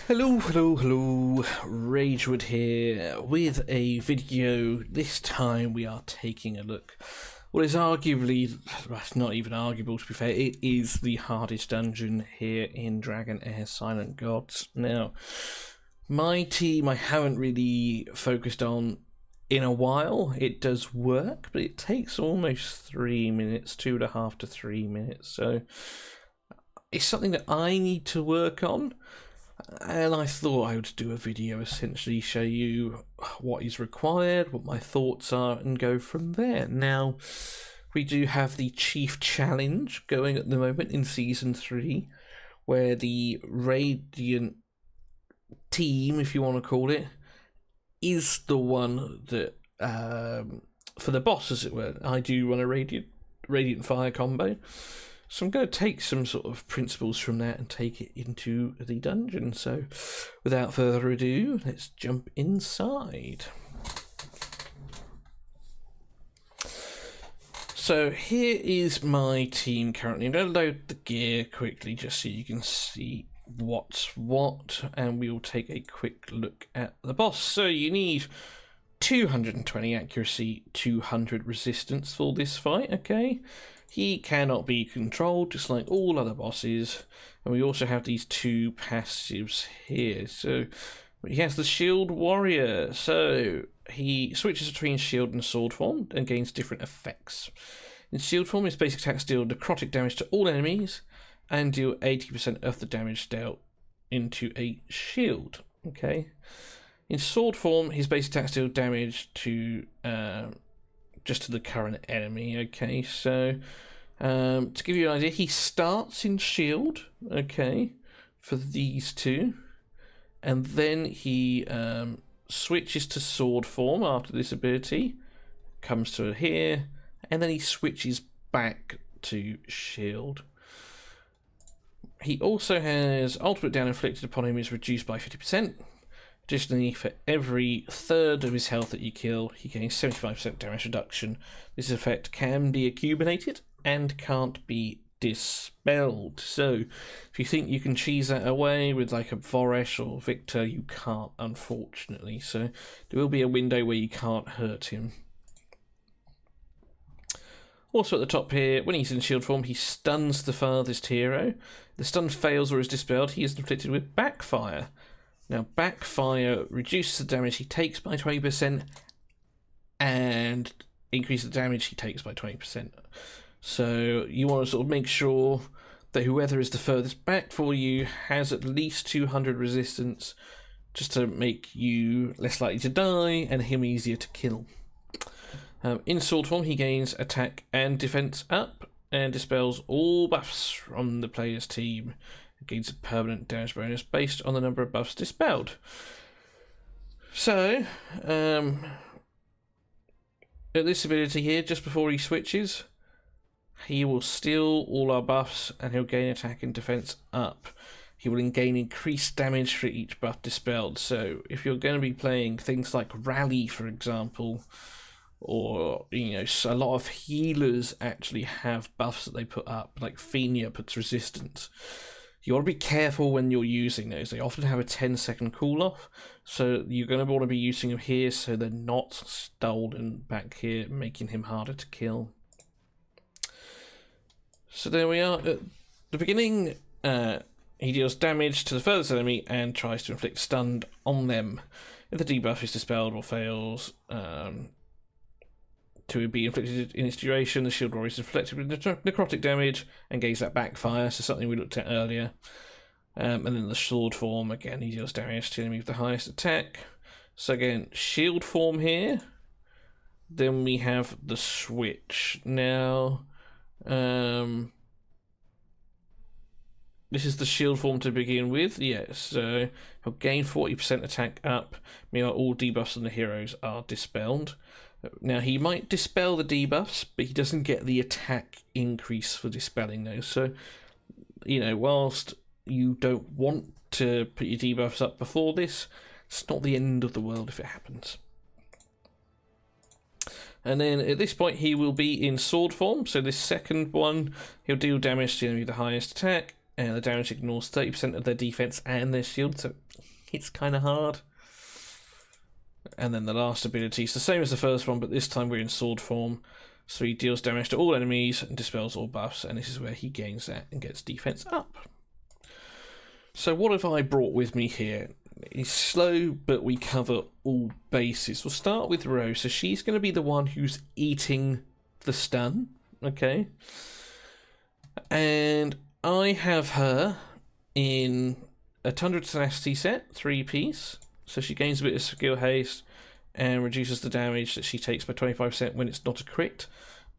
Hello, Ragewood here with a video. This time we are taking a look. What is arguably, well, it's not even arguable to be fair, it is the hardest dungeon here in Dragonheir Silent Gods. Now, my team I haven't really focused on in a while. It does work, but it takes almost 3 minutes, 2.5 to 3 minutes, so it's something that I need to work on. And I thought I would do a video essentially show you what is required, what my thoughts are, and go from there. Now, we do have the Chief Challenge going at the moment in Season 3, where the Radiant team, if you want to call it, is the one that, for the boss, as it were. I do run a Radiant Fire combo. So I'm going to take some sort of principles from that and take it into the dungeon. So without further ado, let's jump inside. So here is my team currently. I'm going to load the gear quickly just so you can see what's what, and we'll take a quick look at the boss. So you need 220 accuracy, 200 resistance for this fight, okay? He cannot be controlled, just like all other bosses. And we also have these two passives here. So he has the Shield Warrior. So he switches between shield and sword form and gains different effects. In shield form, his basic attacks deal necrotic damage to all enemies and deal 80% of the damage dealt into a shield. Okay. In sword form, his basic attacks deal damage to just to the current enemy. Okay, so to give you an idea, he starts in shield, okay, for these two, and then he switches to sword form after this ability, comes to here, and then he switches back to shield. He also has ultimate damage inflicted upon him is reduced by 50%. Additionally, for every third of his health that you kill, he gains 75% damage reduction. This effect can be accumulated and can't be dispelled. So, if you think you can cheese that away with like a Voresh or Victor, you can't, unfortunately. So, there will be a window where you can't hurt him. Also at the top here, when he's in shield form, he stuns the farthest hero. If the stun fails or is dispelled, he is inflicted with backfire. Now, backfire reduces the damage he takes by 20% and increases the damage he takes by 20%. So you want to sort of make sure that whoever is the furthest back for you has at least 200 resistance, just to make you less likely to die and him easier to kill. In sword form, he gains attack and defense up and dispels all buffs from the player's team. Gains a permanent damage bonus based on the number of buffs dispelled. So, at this ability here, just before he switches, he will steal all our buffs and he'll gain attack and defense up. He will gain increased damage for each buff dispelled. So, if you're going to be playing things like Rally, for example, or, you know, a lot of healers actually have buffs that they put up, like Fenia puts resistance. You want to be careful when you're using those. They often have a 10-second cool-off, so you're going to want to be using them here so they're not stolen back here, making him harder to kill. So there we are. At the beginning, he deals damage to the furthest enemy and tries to inflict stun on them. If the debuff is dispelled or fails to be inflicted in its duration, the shield warrior is inflicted with necrotic damage and gains that backfire, so something we looked at earlier. And then the sword form, again, he deals damage to the enemy with the highest attack. So again, shield form here. Then we have the switch. Now, this is the shield form to begin with. Yes, so he'll gain 40% attack up. Meanwhile, all debuffs on the heroes are dispelled. Now, he might dispel the debuffs, but he doesn't get the attack increase for dispelling those. So, you know, whilst you don't want to put your debuffs up before this, it's not the end of the world if it happens. And then at this point, he will be in sword form. So this second one, he'll deal damage to the enemy with the highest attack and the damage ignores 30% of their defense and their shield, so it's kind of hard. And then the last ability is the same as the first one, but this time we're in sword form. So he deals damage to all enemies and dispels all buffs, and this is where he gains that and gets defense up. So what have I brought with me here? It's slow, but we cover all bases. We'll start with Rose. So she's going to be the one who's eating the stun, okay? And I have her in a Tundra Tenacity set, 3-piece. So she gains a bit of skill haste and reduces the damage that she takes by 25% when it's not a crit.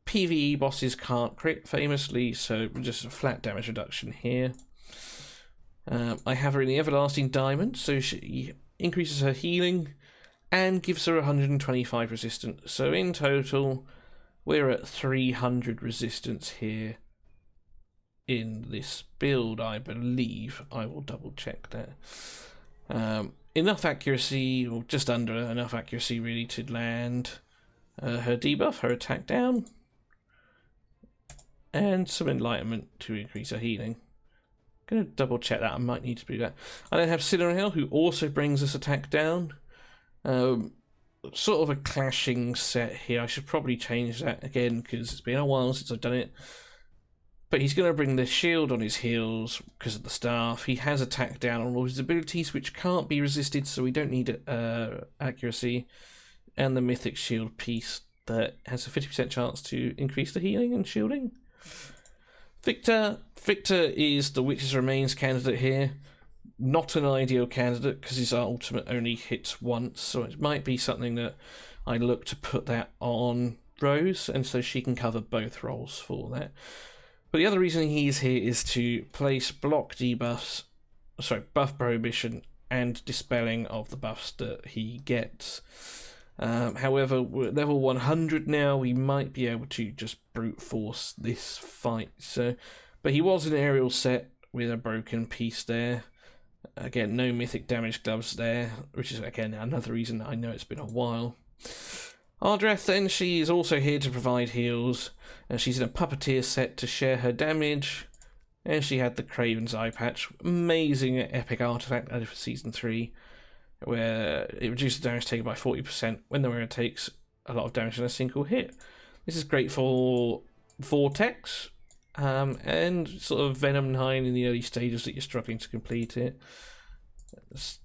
PvE bosses can't crit, famously, so just a flat damage reduction here. I have her in the Everlasting Diamond, so she increases her healing and gives her 125 resistance. So in total, we're at 300 resistance here in this build, I believe. I will double check that. Enough accuracy, or just under enough accuracy really, to land her debuff, her attack down, and some enlightenment to increase her healing. I'm going to double check that, I might need to do that. I then have Dragonheir, who also brings us attack down. Sort of a clashing set here. I should probably change that again because it's been a while since I've done it. But he's going to bring the shield on his heels because of the staff. He has attack down on all his abilities, which can't be resisted, so we don't need accuracy. And the mythic shield piece that has a 50% chance to increase the healing and shielding. Victor is the Witch's Remains candidate here. Not an ideal candidate because his ultimate only hits once, so it might be something that I look to put that on Rose, and so she can cover both roles for that. But the other reason he's here is to place block debuffs, buff prohibition and dispelling of the buffs that he gets. However, we're at level 100 now, we might be able to just brute force this fight. But he was an aerial set with a broken piece there. Again, no mythic damage gloves there, which is again another reason I know it's been a while. Ardreth then, she is also here to provide heals, and she's in a puppeteer set to share her damage, and she had the Craven's Eye Patch, amazing epic artifact added for Season 3, where it reduces damage taken by 40% when the wearer takes a lot of damage in a single hit. This is great for Vortex, and sort of Venom 9 in the early stages that you're struggling to complete it.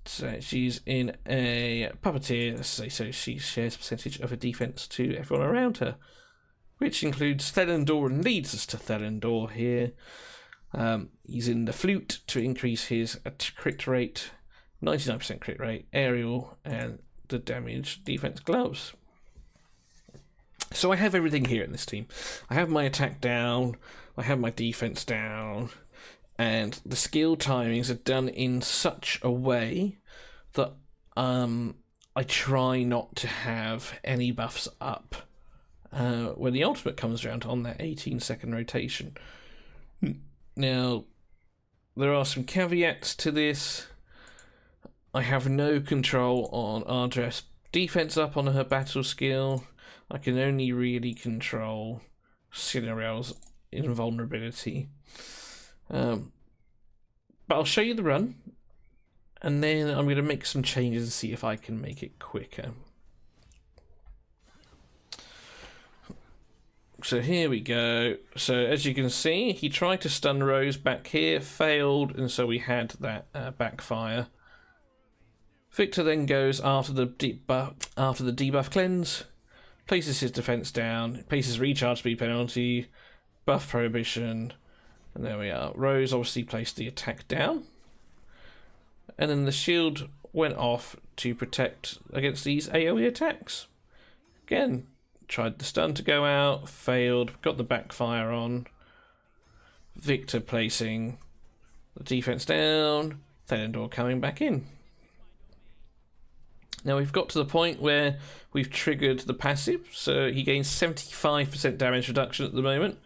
So she's in a puppeteer, so she shares a percentage of her defense to everyone around her, which includes Thelendor and leads us to Thelendor here. He's in the flute to increase his crit rate, 99% crit rate, aerial, and the damage defense gloves. So I have everything here in this team. I have my attack down, I have my defense down, and the skill timings are done in such a way that I try not to have any buffs up when the ultimate comes around on that 18-second rotation. Now, there are some caveats to this. I have no control on Ardreth's defense up on her battle skill. I can only really control Cinderell's invulnerability. But I'll show you the run, and then I'm going to make some changes and see if I can make it quicker. So here we go. So as you can see, he tried to stun Rose back here, failed, and so we had that backfire. Victor then goes after the debuff cleanse, places his defense down, places recharge speed penalty, buff prohibition, and there we are. Rose obviously placed the attack down, and then the shield went off to protect against these AoE attacks. Again, tried the stun to go out, failed, got the backfire on. Victor placing the defense down, Thelendor coming back in. Now we've got to the point where we've triggered the passive, so he gains 75% damage reduction at the moment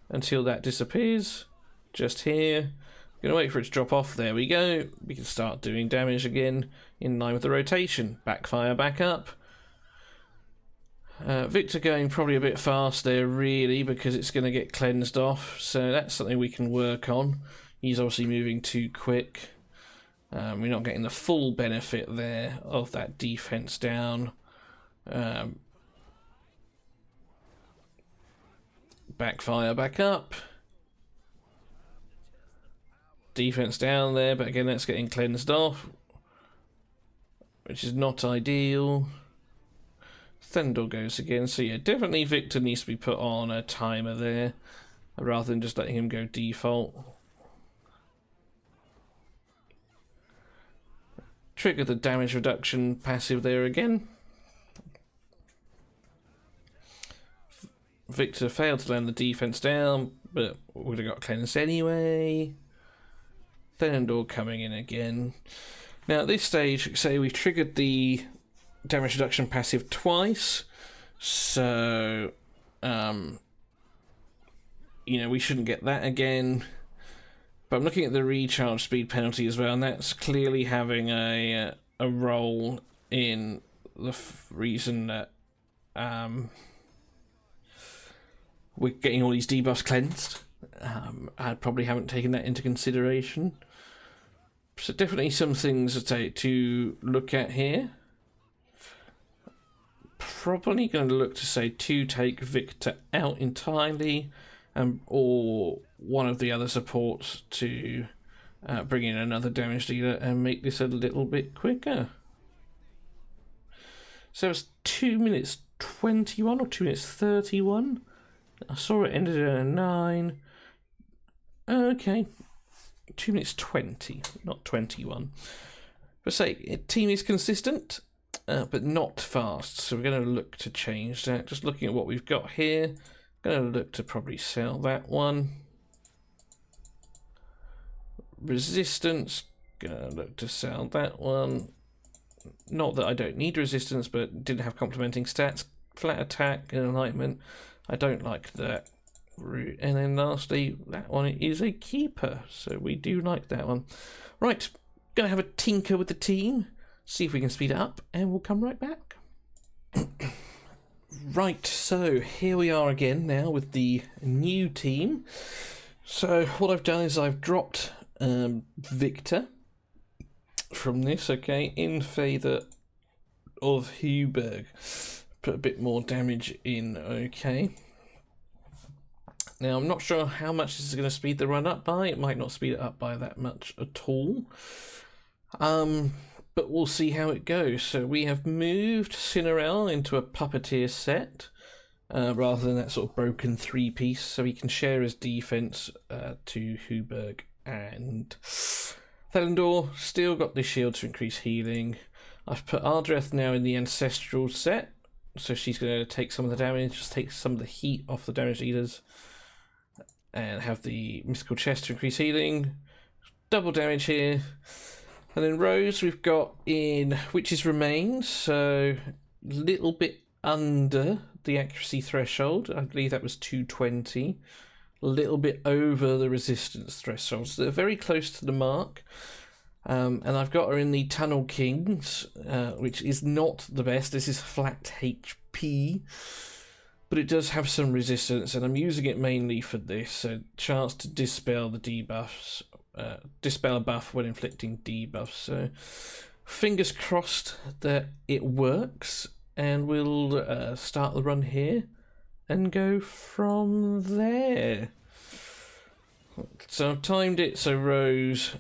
until that disappears. Just here. Gonna wait for it to drop off. There we go. We can start doing damage again in line with the rotation. Backfire back up. Victor going probably a bit fast there, really, because it's going to get cleansed off, so that's something we can work on. He's obviously moving too quick. We're not getting the full benefit there of that defense down. Backfire back up. Defense down there, but again that's getting cleansed off, which is not ideal. Thendor goes again, so yeah, definitely Victor needs to be put on a timer there, rather than just letting him go default. Trigger the damage reduction passive there again. Victor failed to land the defense down, but would have got cleansed anyway. Thendor coming in again. Now at this stage, say we've triggered the damage reduction passive twice, so you know, we shouldn't get that again. But I'm looking at the recharge speed penalty as well, and that's clearly having a role in the reason that we're getting all these debuffs cleansed. I probably haven't taken that into consideration. So definitely some things to look at here. Probably going to look to say to take Victor out entirely, or one of the other supports to bring in another damage dealer and make this a little bit quicker. So it's 2 minutes 21 or 2 minutes 31. I saw it ended at a 9. Okay, 2 minutes 20, not 21. But say, team is consistent, but not fast. So we're going to look to change that. Just looking at what we've got here, going to look to probably sell that one. Resistance, going to look to sell that one. Not that I don't need resistance, but didn't have complementing stats. Flat attack and enlightenment. I don't like that route. And then lastly, that one is a keeper, so we do like that one. Right, gonna have a tinker with the team, see if we can speed it up, and we'll come right back. Right, so here we are again now with the new team. So what I've done is I've dropped Victor from this, okay, in favour of Huberg. Put a bit more damage in, okay. Now I'm not sure how much this is going to speed the run up by. It might not speed it up by that much at all. But we'll see how it goes. So we have moved Cinerel into a puppeteer set, rather than that sort of broken 3-piece, so he can share his defense to Huberg and Thelendor. Still got the shield to increase healing. I've put Ardreth now in the ancestral set, so she's going to take some of the damage, just take some of the heat off the damage dealers, and have the mystical chest to increase healing. Double damage here. And then Rose we've got in Witch's Remains, so a little bit under the accuracy threshold. I believe that was 220. A little bit over the resistance threshold, so they're very close to the mark. And I've got her in the Tunnel Kings, which is not the best. This is flat HP, but it does have some resistance, and I'm using it mainly for this, so chance to dispel the debuffs, dispel a buff when inflicting debuffs. So fingers crossed that it works, and we'll start the run here and go from there. So I've timed it so Rose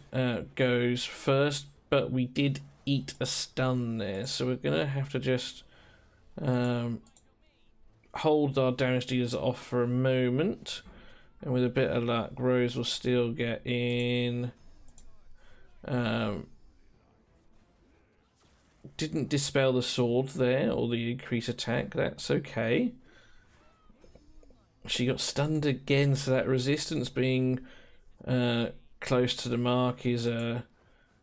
goes first, but we did eat a stun there, so we're going to have to just hold our damage dealers off for a moment, and with a bit of luck Rose will still get in. Didn't dispel the sword there, or the increase attack, that's okay. She got stunned again, so that resistance being close to the mark is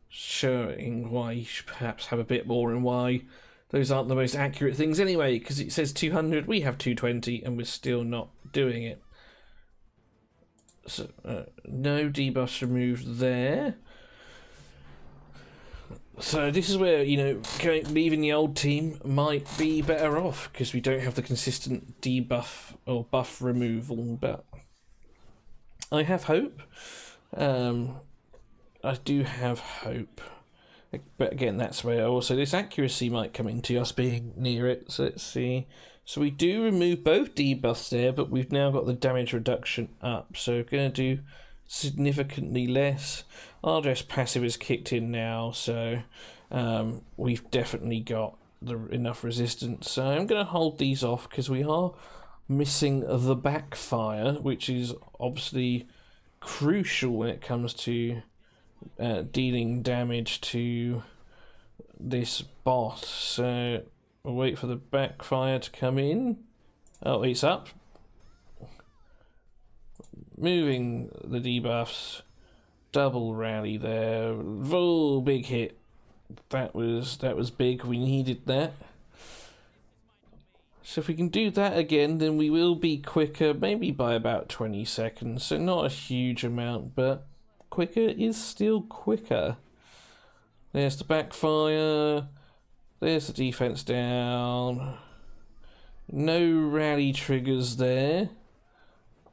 showing why you should perhaps have a bit more, and why those aren't the most accurate things anyway, because it says 200, we have 220, and we're still not doing it. So, no debuffs removed there. So this is where, you know, leaving the old team might be better off, because we don't have the consistent debuff or buff removal, but I have hope. I do have hope. But again, that's where also this accuracy might come into us being near it. So let's see. So we do remove both debuffs there, but we've now got the damage reduction up. So we're going to do significantly less. Our dress passive is kicked in now, so we've definitely got enough resistance. So I'm going to hold these off because we are missing the backfire, which is obviously crucial when it comes to dealing damage to this boss. So we'll wait for the backfire to come in. Oh, it's up. Moving the debuffs. Double rally there. Oh, big hit. That was big. We needed that. So if we can do that again, then we will be quicker, maybe by about 20 seconds. So not a huge amount, but quicker is still quicker. There's the backfire. There's the defense down. No rally triggers there.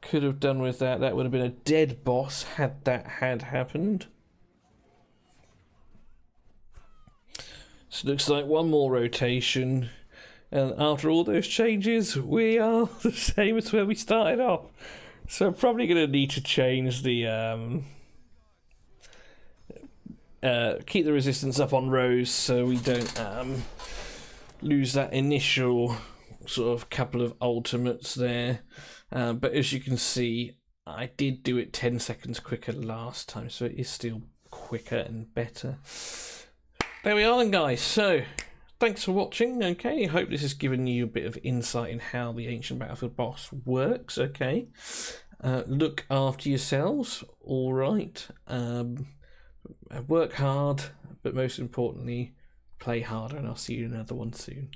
Could have done with that. That would have been a dead boss had that had happened. So it looks like one more rotation. And after all those changes, we are the same as where we started off. So I'm probably going to need to change the keep the resistance up on Rose so we don't lose that initial sort of couple of ultimates there. But as you can see, I did do it 10 seconds quicker last time, so it is still quicker and better. There we are then, guys. So thanks for watching. Okay, I hope this has given you a bit of insight in how the Ancient Battlefield boss works. Okay, look after yourselves. All right. Work hard, but most importantly, play harder, and I'll see you in another one soon.